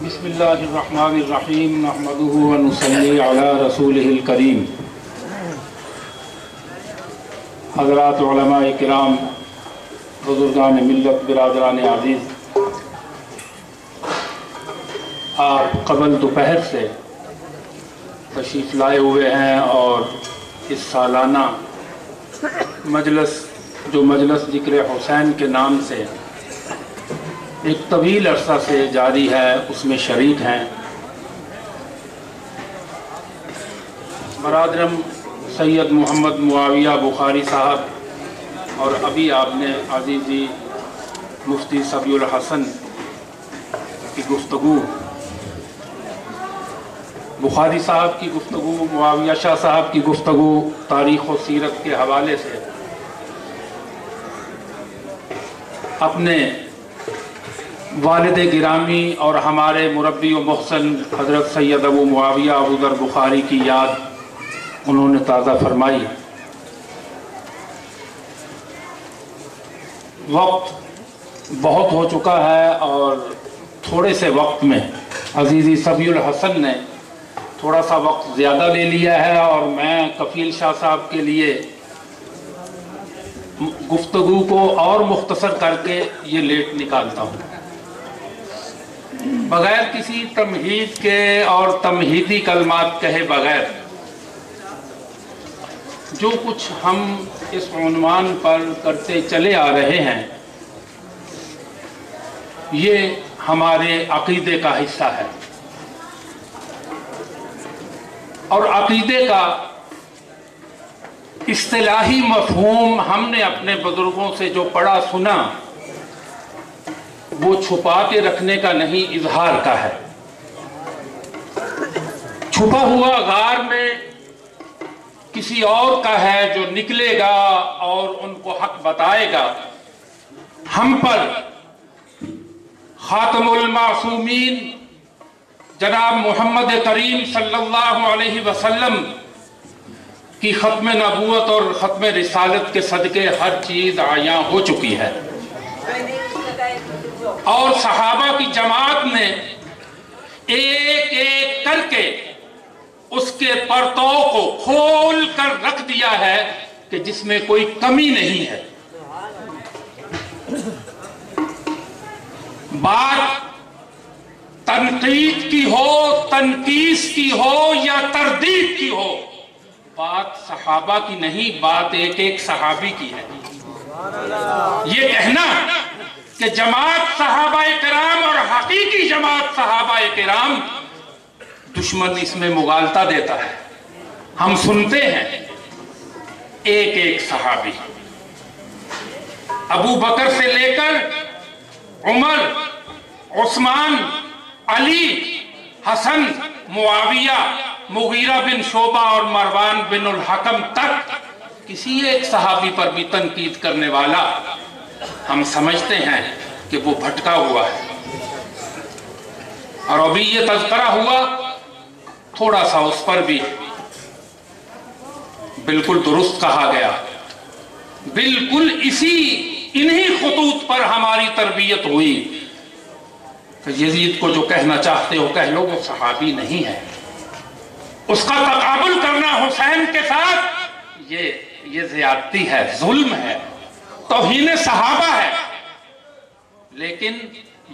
بسم اللہ الرحمن الرحیم نحمدہ ونصلی علی رسولہ الکریم۔ حضرات علماء کرام، بزرگان ملت، برادران عزیز، آپ قبل دوپہر سے تشریف لائے ہوئے ہیں اور اس سالانہ مجلس جو مجلس ذکر حسین کے نام سے ایک طویل عرصہ سے جاری ہے اس میں شریک ہیں۔ برادرم سید محمد معاویہ بخاری صاحب اور ابھی آپ نے عزیزی مفتی صبی الحسن کی گفتگو، بخاری صاحب کی گفتگو، معاویہ شاہ صاحب کی گفتگو تاریخ و سیرت کے حوالے سے اپنے والد گرامی اور ہمارے مربی و محسن حضرت سید ابو معاویہ ابو ذر بخاری کی یاد انہوں نے تازہ فرمائی۔ وقت بہت ہو چکا ہے اور تھوڑے سے وقت میں عزیزی صبی الحسن نے تھوڑا سا وقت زیادہ لے لیا ہے اور میں کفیل شاہ صاحب کے لیے گفتگو کو اور مختصر کر کے یہ لیٹ نکالتا ہوں۔ بغیر کسی تمہید کے اور تمہیدی کلمات کہے بغیر جو کچھ ہم اس عنوان پر کرتے چلے آ رہے ہیں یہ ہمارے عقیدے کا حصہ ہے، اور عقیدے کا اصطلاحی مفہوم ہم نے اپنے بزرگوں سے جو پڑھا سنا وہ چھپا کے رکھنے کا نہیں، اظہار کا ہے۔ چھپا ہوا غار میں کسی اور کا ہے جو نکلے گا اور ان کو حق بتائے گا۔ ہم پر خاتم المعصومین جناب محمد کریم صلی اللہ علیہ وسلم کی ختم نبوت اور ختم رسالت کے صدقے ہر چیز عیاں ہو چکی ہے، اور صحابہ کی جماعت نے ایک ایک کر کے اس کے پرتو کو کھول کر رکھ دیا ہے کہ جس میں کوئی کمی نہیں ہے۔ بات تنقید کی ہو، تنقیص کی ہو یا تردید کی ہو، بات صحابہ کی نہیں، بات ایک ایک صحابی کی ہے۔ یہ کہنا کہ جماعت صحابہ کرام اور حقیقی جماعت صحابہ کرام، دشمن اس میں مغالطہ دیتا ہے۔ ہم سنتے ہیں ایک ایک صحابی، ابو بکر سے لے کر عمر، عثمان، علی، حسن، معاویہ، مغیرہ بن شعبہ اور مروان بن الحکم تک کسی ایک صحابی پر بھی تنقید کرنے والا ہم سمجھتے ہیں کہ وہ بھٹکا ہوا ہے، اور ابھی یہ تذکرہ ہوا تھوڑا سا اس پر بھی بالکل درست کہا گیا۔ بالکل انہی خطوط پر ہماری تربیت ہوئی کہ یزید کو جو کہنا چاہتے ہو کہہ لو، وہ صحابی نہیں ہے۔ اس کا تقابل کرنا حسین کے ساتھ یہ زیادتی ہے، ظلم ہے، توہین صحابہ ہے۔ لیکن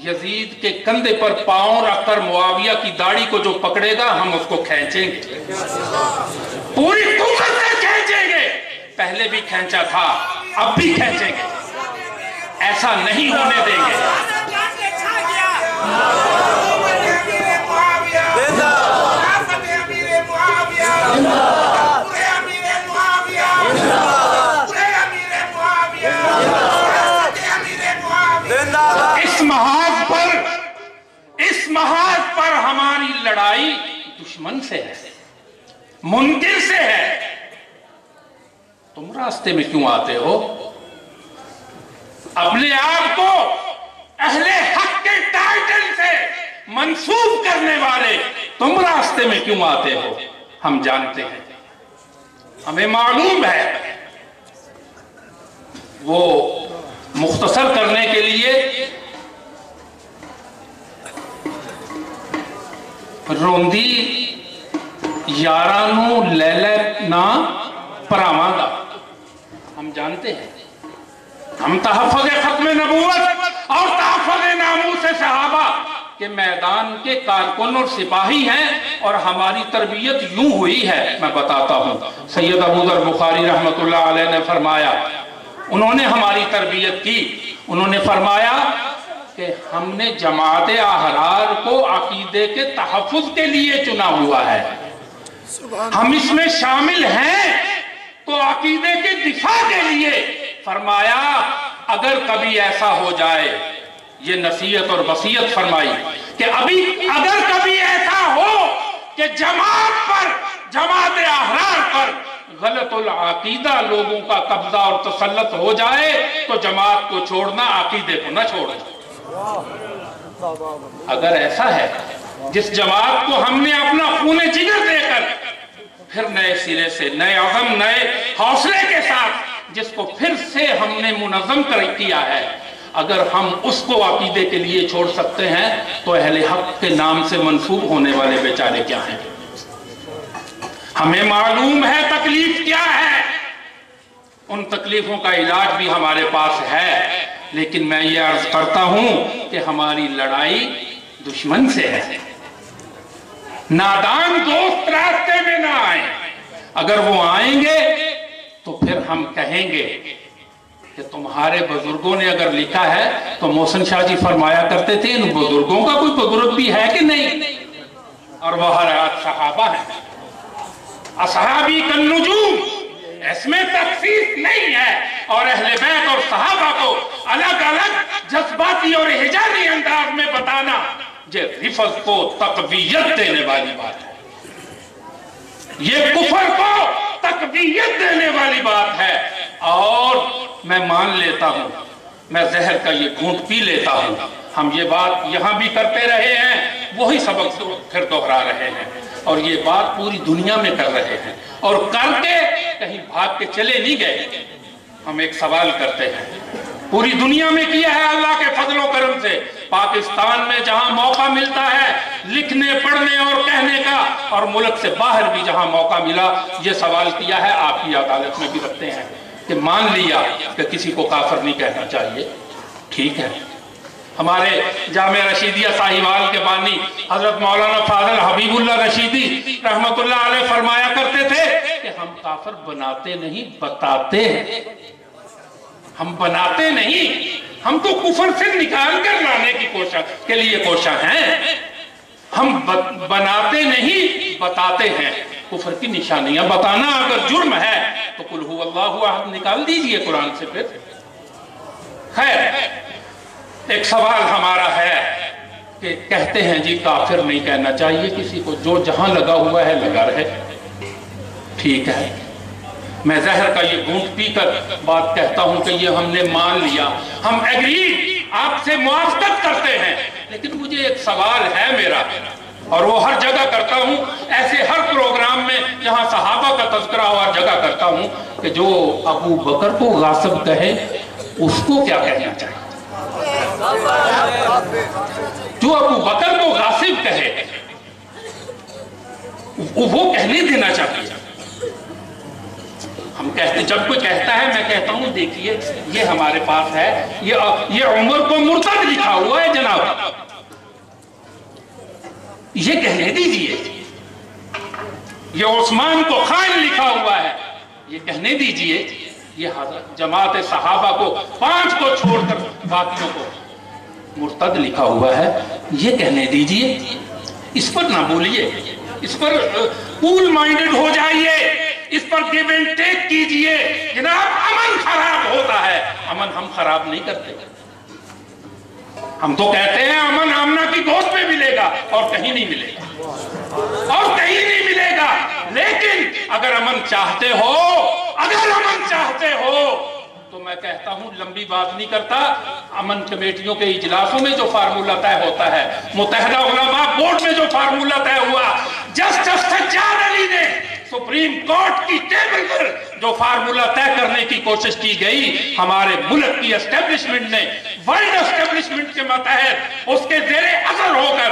یزید کے کندھے پر پاؤں رکھ کر معاویہ کی داڑھی کو جو پکڑے گا ہم اس کو کھینچیں گے، پوری قوت سے کھینچیں گے۔ پہلے بھی کھینچا تھا، اب بھی کھینچیں گے، ایسا نہیں ہونے دیں گے۔ اس محاذ پر ہماری لڑائی دشمن سے ہے، منکر سے ہے۔ تم راستے میں کیوں آتے ہو؟ اپنے آپ کو اہل حق کے ٹائٹل سے منسوب کرنے والے تم راستے میں کیوں آتے ہو؟ ہم جانتے ہیں، ہمیں معلوم ہے۔ وہ مختصر کرنے کے لیے روندی یارانو لیلے نا پراواں دا. ہم جانتے ہیں ہم تحفظ ختم نبوت اور تحفظ ناموس صحابہ کے میدان کے کارکن اور سپاہی ہیں، اور ہماری تربیت یوں ہوئی ہے. میں بتاتا ہوں، سید ابو ذر بخاری رحمۃ اللہ علیہ نے فرمایا، انہوں نے ہماری تربیت کی، انہوں نے فرمایا کہ ہم نے جماعت احرار کو عقیدے کے تحفظ کے لیے چنا ہوا ہے، ہم اس میں شامل ہیں تو عقیدے کے دفاع کے لیے. فرمایا اگر کبھی ایسا ہو جائے، یہ نصیحت اور وصیت فرمائی کہ اگر کبھی ایسا ہو کہ جماعت احرار پر غلط العقیدہ لوگوں کا قبضہ اور تسلط ہو جائے تو جماعت کو چھوڑنا، عقیدے کو نہ چھوڑنا. اگر ایسا ہے جس جماعت کو ہم نے اپنا خون جگر دے کر پھر نئے سرے سے، نئے عزم، نئے حوصلے کے ساتھ جس کو پھر سے ہم نے منظم کیا ہے، اگر ہم اس کو عقیدے کے لیے چھوڑ سکتے ہیں تو اہل حق کے نام سے منسوب ہونے والے بیچارے کیا ہیں؟ ہمیں معلوم ہے تکلیف کیا ہے، ان تکلیفوں کا علاج بھی ہمارے پاس ہے، لیکن میں یہ عرض کرتا ہوں کہ ہماری لڑائی دشمن سے ہے. نادان دوست راستے میں نہ آئیں، اگر وہ آئیں گے تو پھر ہم کہیں گے کہ تمہارے بزرگوں نے اگر لکھا ہے تو محسن شاہ جی فرمایا کرتے تھے ان بزرگوں کا کوئی بزرگ بھی ہے کہ نہیں؟ اور وہ حضرات صحابہ ہیں. اصحابی کالنجوم، اس میں تخصیص نہیں ہے، اور اہل بیت اور صحابہ کو الگ الگ جذباتی اور حجازی انداز میں بتانا یہ رفض کو تقویت دینے والی بات ہے، یہ کفر کو تقویت دینے والی بات ہے. اور میں مان لیتا ہوں، میں زہر کا یہ گھونٹ پی لیتا ہوں، ہم یہ بات یہاں بھی کرتے رہے ہیں، وہی سبق پھر دوہرا رہے ہیں، اور یہ بات پوری دنیا میں کر رہے ہیں، اور کر کے کہیں بھاگ کے چلے نہیں گئے. ہم ایک سوال کرتے ہیں، پوری دنیا میں کیا ہے اللہ کے فضل و کرم سے، پاکستان میں جہاں موقع ملتا ہے لکھنے پڑھنے اور کہنے کا، اور ملک سے باہر بھی جہاں موقع ملا یہ سوال کیا ہے، آپ کی عدالت میں بھی رکھتے ہیں کہ مان لیا کہ کسی کو کافر نہیں کہنا چاہیے. ٹھیک ہے، ہمارے جامعہ رشیدیہ ساہیوال کے بانی حضرت مولانا فاضل حبیب اللہ رشیدی رحمت اللہ علیہ فرمایا کرتے تھے کہ ہم کافر بناتے نہیں، بتاتے ہیں. ہم بناتے نہیں، ہم تو کفر سے نکال کر لانے کی کوشش کے لیے کوشاں ہیں. ہم بناتے نہیں، بتاتے ہیں. کفر کی نشانیاں بتانا اگر جرم ہے تو قل هو اللہ احد نکال دیجئے قرآن سے. پھر خیر، ایک سوال ہمارا ہے کہ کہتے ہیں جی کافر نہیں کہنا چاہیے کسی کو، جو جہاں لگا ہوا ہے لگا رہے. ٹھیک ہے، میں زہر کا یہ گھونٹ پی کر بات کہتا ہوں کہ یہ ہم نے مان لیا، ہم ایگری، آپ سے موافقت کرتے ہیں، لیکن مجھے ایک سوال ہے میرا، اور وہ ہر جگہ کرتا ہوں، ایسے ہر پروگرام میں جہاں صحابہ کا تذکرہ ہو ہر جگہ کرتا ہوں کہ جو ابو بکر کو غاصب کہے اس کو کیا کہنا چاہیے؟ جو ابو بکر کو غاصب کہے وہ کہنے دینا چاہیے. ہم کہتے، جب کوئی کہتا ہے میں کہتا ہوں دیکھیے یہ ہمارے پاس ہے، یہ عمر کو مرتد لکھا ہوا ہے جناب، یہ کہنے دیجئے. یہ عثمان کو خائن لکھا ہوا ہے، یہ کہنے دیجئے. یہ حضرت جماعت صحابہ کو 5 کو چھوڑ کر باقیوں کو مرتد لکھا ہوا ہے، یہ کہنے دیجئے. اس پر نہ بولیے، اس پر کول مائنڈڈ ہو جائیے، اس پر گیو اینڈ ٹیک کیجئے. جناب امن خراب ہوتا ہے، امن ہم خراب نہیں کرتے. ہم تو کہتے ہیں امن آمنہ کی گود میں ملے گا اور کہیں نہیں ملے گا، اور کہیں نہیں ملے گا. لیکن اگر امن چاہتے ہو، اگر امن چاہتے ہو تو میں کہتا ہوں، لمبی بات نہیں کرتا، امن کمیٹیوں کے اجلاسوں میں جو فارمولہ طے ہوتا ہے، متحدہ علماء بورڈ میں جو فارمولہ طے ہوا، جسٹس سجاد علی نے سپریم کورٹ کی ٹیبل پر جو فارمولہ طے کرنے کی کوشش کی گئی، ہمارے ملک کی اسٹیبلشمنٹ نے ورلڈ اسٹیبلشمنٹ کے متحد اس کے زیر اثر ہو کر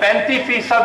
35%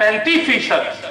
35%।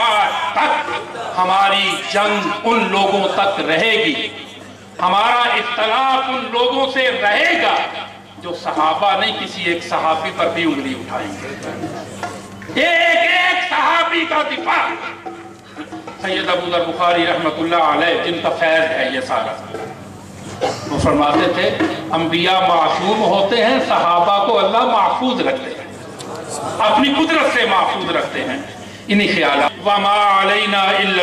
وفات تک ہماری جنگ ان لوگوں تک رہے گی، ہمارا اختلاف ان لوگوں سے رہے گا جو صحابہ نہیں کسی ایک صحابی پر بھی انگلی اٹھائیں گے۔ ایک ایک صحابی کا دفاع۔ سید ابو ذر بخاری رحمت اللہ علیہ جن کا فیض ہے یہ سارا، وہ فرماتے تھے انبیاء معصوم ہوتے ہیں، صحابہ کو اللہ محفوظ رکھتے ہیں، اپنی قدرت سے محفوظ رکھتے ہیں۔ انہی خیالات وما علینا الا